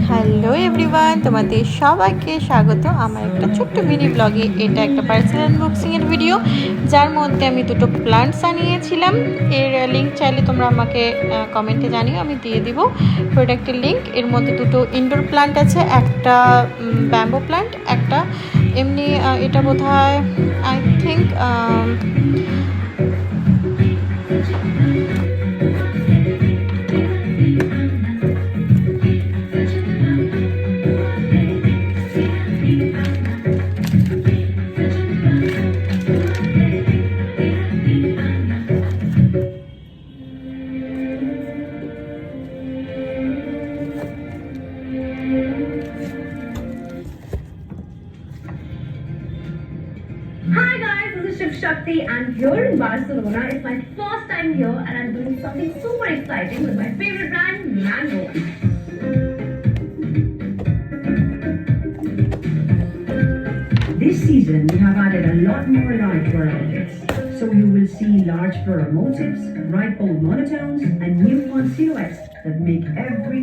Hello everyone, তোমাদের সবাইকে স্বাগত আমার একটা ছোট্ট মিনি ব্লগে। এটা একটা পার্সোনাল আনবক্সিংয়ের ভিডিও, যার মধ্যে আমি দুটো প্লান্টস আনিয়েছিলাম। এর লিঙ্ক চাইলে তোমরা আমাকে কমেন্টে জানিও, আমি দিয়ে দিব প্রোডাক্টের লিঙ্ক। এর মধ্যে দুটো ইনডোর প্লান্ট আছে, একটা ব্যাম্বো প্লান্ট, একটা এমনি। এটা বোধহয় I think Hi guys, this is Shiv Shakti and here in Barcelona. It's my first time here and I'm doing something super exciting with my favorite brand, Mango. This season we have added a lot more light to our objects, so you will see large floral motifs, bright bold monotones and new fun silhouettes that make every